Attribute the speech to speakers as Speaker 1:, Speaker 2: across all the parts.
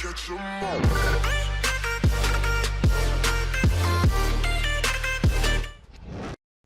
Speaker 1: catch 'em all.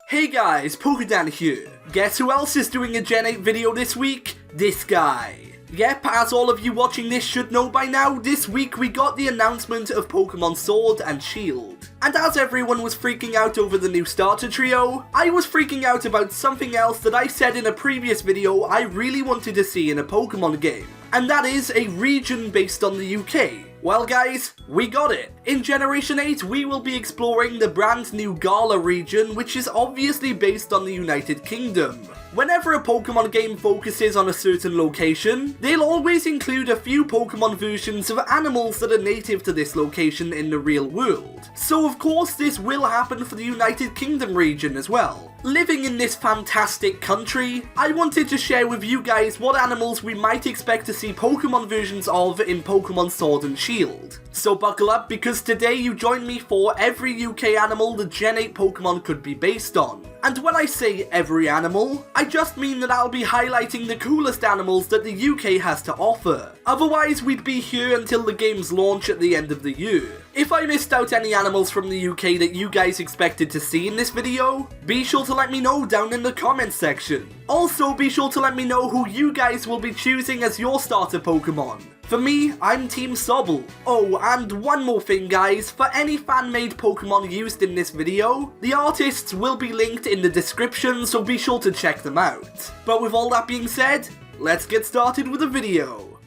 Speaker 2: Hey guys, Pokedan here. Guess who else is doing a Gen 8 video this week? This guy. Yep, as all of you watching this should know by now, this week we got the announcement of Pokemon Sword and Shield. And as everyone was freaking out over the new starter trio, I was freaking out about something else that I said in a previous video I really wanted to see in a Pokemon game. And that is a region based on the UK. Well guys, we got it! In Generation 8 we will be exploring the brand new Galar region, which is obviously based on the United Kingdom. Whenever a Pokemon game focuses on a certain location, they'll always include a few Pokemon versions of animals that are native to this location in the real world. So of course this will happen for the United Kingdom region as well. Living in this fantastic country, I wanted to share with you guys what animals we might expect to see Pokemon versions of in Pokemon Sword and Shield. So buckle up, because today you join me for every UK animal the Gen 8 Pokemon could be based on. And when I say every animal, I just mean that I'll be highlighting the coolest animals that the UK has to offer. Otherwise we'd be here until the game's launch at the end of the year. If I missed out any animals from the UK that you guys expected to see in this video, be sure to let me know down in the comments section. Also be sure to let me know who you guys will be choosing as your starter Pokemon. For me, I'm Team Sobble. Oh, and one more thing guys, for any fan-made Pokemon used in this video, the artists will be linked in the description, so be sure to check them out. But with all that being said, let's get started with the video.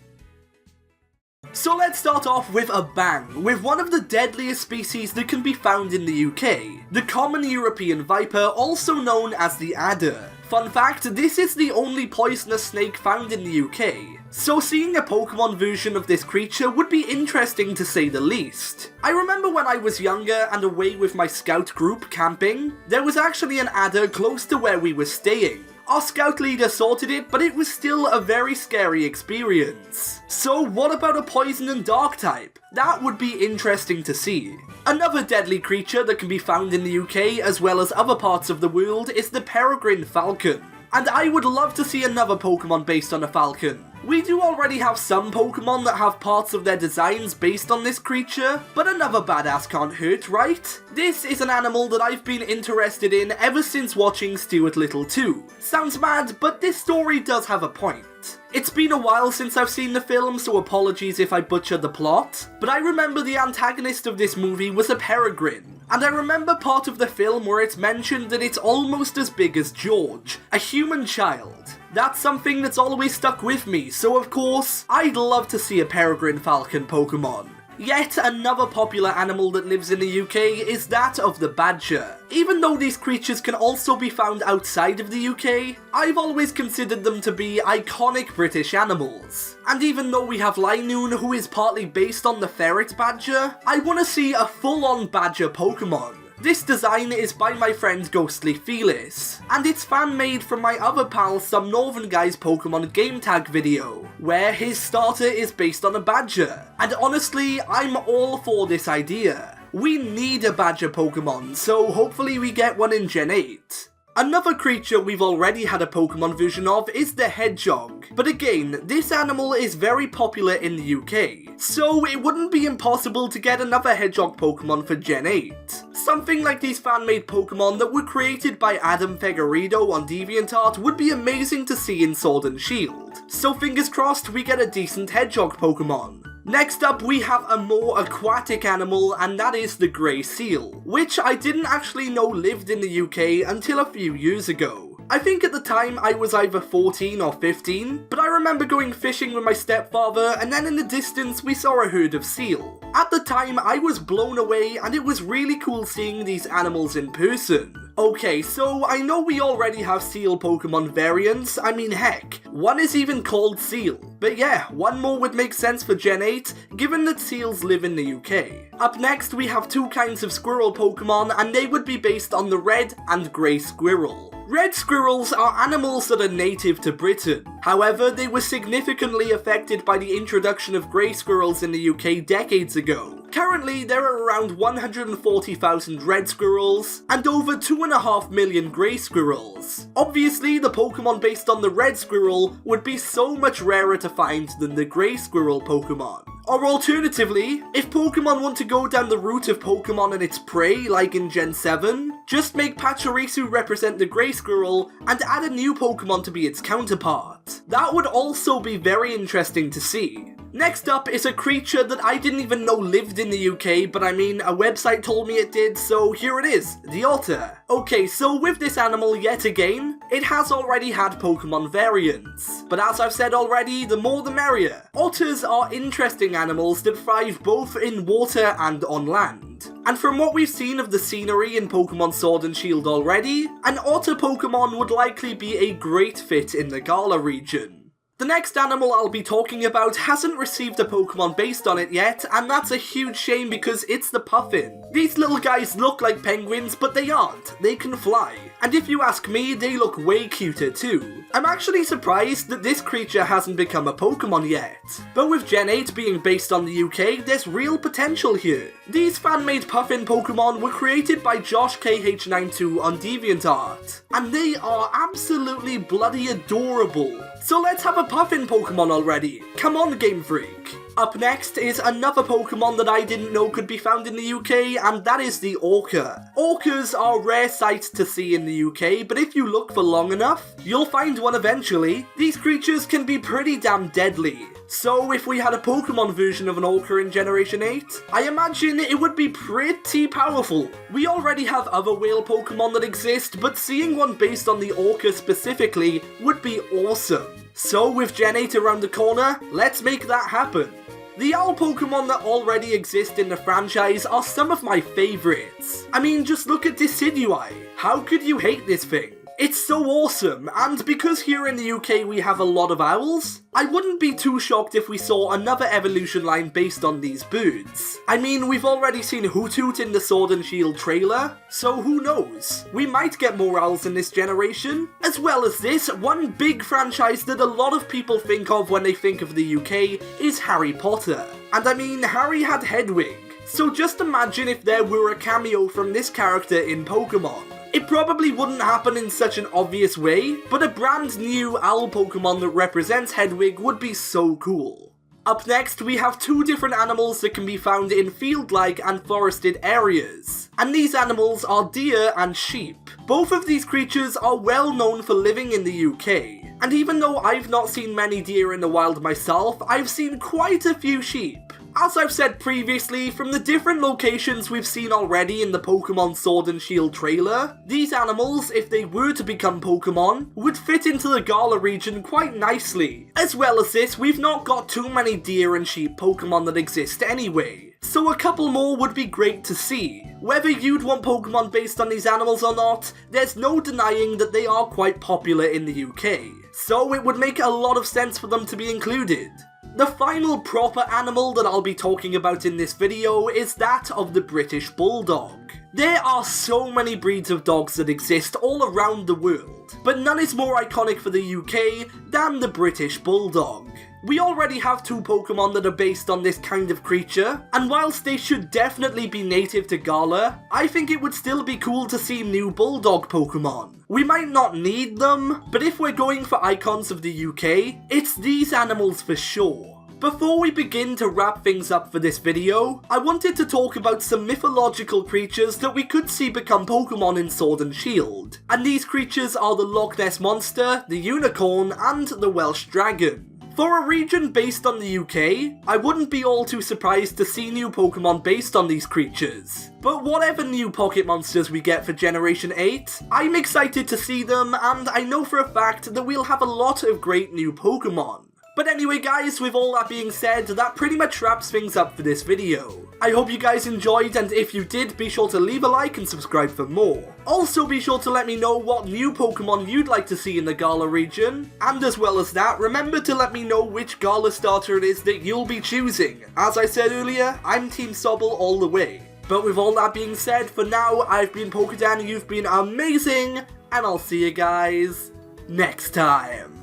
Speaker 2: So let's start off with a bang, with one of the deadliest species that can be found in the UK, the common European viper, also known as the adder. Fun fact, this is the only poisonous snake found in the UK, so seeing a Pokemon version of this creature would be interesting to say the least. I remember when I was younger and away with my scout group camping, there was actually an adder close to where we were staying. Our scout leader sorted it, but it was still a very scary experience. So what about a poison and dark type? That would be interesting to see. Another deadly creature that can be found in the UK as well as other parts of the world is the peregrine falcon. And I would love to see another Pokemon based on a falcon. We do already have some Pokemon that have parts of their designs based on this creature, but another badass can't hurt, right? This is an animal that I've been interested in ever since watching Stuart Little 2. Sounds mad, but this story does have a point. It's been a while since I've seen the film, so apologies if I butcher the plot, but I remember the antagonist of this movie was a peregrine. And I remember part of the film where it's mentioned that it's almost as big as George, a human child. That's something that's always stuck with me, so of course, I'd love to see a peregrine falcon Pokemon. Yet another popular animal that lives in the UK is that of the badger. Even though these creatures can also be found outside of the UK, I've always considered them to be iconic British animals. And even though we have Linoone, who is partly based on the ferret badger, I want to see a full-on badger Pokemon. This design is by my friend Ghostly Felis, and it's fan-made from my other pal Some Northern Guy's Pokemon game tag video, where his starter is based on a badger. And honestly, I'm all for this idea. We need a badger Pokemon, so hopefully we get one in Gen 8. Another creature we've already had a Pokemon version of is the Hedgehog, but again, this animal is very popular in the UK, so it wouldn't be impossible to get another Hedgehog Pokemon for Gen 8. Something like these fan-made Pokemon that were created by Adam Fegerido on DeviantArt would be amazing to see in Sword and Shield, so fingers crossed we get a decent Hedgehog Pokemon. Next up we have a more aquatic animal, and that is the grey seal, which I didn't actually know lived in the UK until a few years ago. I think at the time I was either 14 or 15, but I remember going fishing with my stepfather, and then in the distance we saw a herd of seal. At the time I was blown away, and it was really cool seeing these animals in person. Okay, so I know we already have seal Pokemon variants, I mean heck, one is even called Seal. But yeah, one more would make sense for Gen 8, given that seals live in the UK. Up next we have two kinds of squirrel Pokemon, and they would be based on the red and grey squirrel. Red squirrels are animals that are native to Britain. However, they were significantly affected by the introduction of grey squirrels in the UK decades ago. Currently, there are around 140,000 red squirrels and over 2.5 million grey squirrels. Obviously, the Pokemon based on the red squirrel would be so much rarer to find than the grey squirrel Pokemon. Or alternatively, if Pokemon want to go down the route of Pokemon and its prey, like in Gen 7, just make Pachirisu represent the Grey Squirrel and add a new Pokemon to be its counterpart. That would also be very interesting to see. Next up is a creature that I didn't even know lived in the UK, but I mean, a website told me it did, so here it is, the otter. Okay, so with this animal yet again, it has already had Pokemon variants. But as I've said already, the more the merrier. Otters are interesting animals that thrive both in water and on land. And from what we've seen of the scenery in Pokemon Sword and Shield already, an otter Pokemon would likely be a great fit in the Galar region. The next animal I'll be talking about hasn't received a Pokemon based on it yet, and that's a huge shame because it's the Puffin. These little guys look like penguins, but they aren't. They can fly. And if you ask me, they look way cuter too. I'm actually surprised that this creature hasn't become a Pokemon yet. But with Gen 8 being based on the UK, there's real potential here. These fan-made Puffin Pokemon were created by Josh KH92 on DeviantArt, and they are absolutely bloody adorable. So let's have a Puffin Pokemon already. Come on, Game Freak. Up next is another Pokemon that I didn't know could be found in the UK, and that is the Orca. Orcas are rare sights to see in the UK, but if you look for long enough, you'll find one eventually. These creatures can be pretty damn deadly. So if we had a Pokemon version of an Orca in Generation 8, I imagine it would be pretty powerful. We already have other whale Pokemon that exist, but seeing one based on the Orca specifically would be awesome. So with Gen 8 around the corner, let's make that happen. The owl Pokemon that already exist in the franchise are some of my favourites. I mean, just look at Decidueye. How could you hate this thing? It's so awesome, and because here in the UK we have a lot of owls, I wouldn't be too shocked if we saw another evolution line based on these birds. I mean, we've already seen Hoothoot in the Sword and Shield trailer, so who knows? We might get more owls in this generation. As well as this, one big franchise that a lot of people think of when they think of the UK is Harry Potter. And I mean, Harry had Hedwig, so just imagine if there were a cameo from this character in Pokemon. It probably wouldn't happen in such an obvious way, but a brand new owl Pokemon that represents Hedwig would be so cool. Up next, we have two different animals that can be found in field-like and forested areas. And these animals are deer and sheep. Both of these creatures are well known for living in the UK. And even though I've not seen many deer in the wild myself, I've seen quite a few sheep. As I've said previously, from the different locations we've seen already in the Pokemon Sword and Shield trailer, these animals, if they were to become Pokemon, would fit into the Galar region quite nicely. As well as this, we've not got too many deer and sheep Pokemon that exist anyway, so a couple more would be great to see. Whether you'd want Pokemon based on these animals or not, there's no denying that they are quite popular in the UK, so it would make a lot of sense for them to be included. The final proper animal that I'll be talking about in this video is that of the British Bulldog. There are so many breeds of dogs that exist all around the world, but none is more iconic for the UK than the British Bulldog. We already have two Pokemon that are based on this kind of creature, and whilst they should definitely be native to Galar, I think it would still be cool to see new Bulldog Pokemon. We might not need them, but if we're going for icons of the UK, it's these animals for sure. Before we begin to wrap things up for this video, I wanted to talk about some mythological creatures that we could see become Pokemon in Sword and Shield. And these creatures are the Loch Ness Monster, the Unicorn, and the Welsh Dragon. For a region based on the UK, I wouldn't be all too surprised to see new Pokemon based on these creatures. But whatever new Pocket Monsters we get for Generation 8, I'm excited to see them, and I know for a fact that we'll have a lot of great new Pokemon. But anyway guys, with all that being said, that pretty much wraps things up for this video. I hope you guys enjoyed, and if you did, be sure to leave a like and subscribe for more. Also be sure to let me know what new Pokemon you'd like to see in the Galar region, and as well as that, remember to let me know which Galar starter it is that you'll be choosing. As I said earlier, I'm Team Sobble all the way. But with all that being said, for now, I've been Pokedan, you've been amazing, and I'll see you guys next time.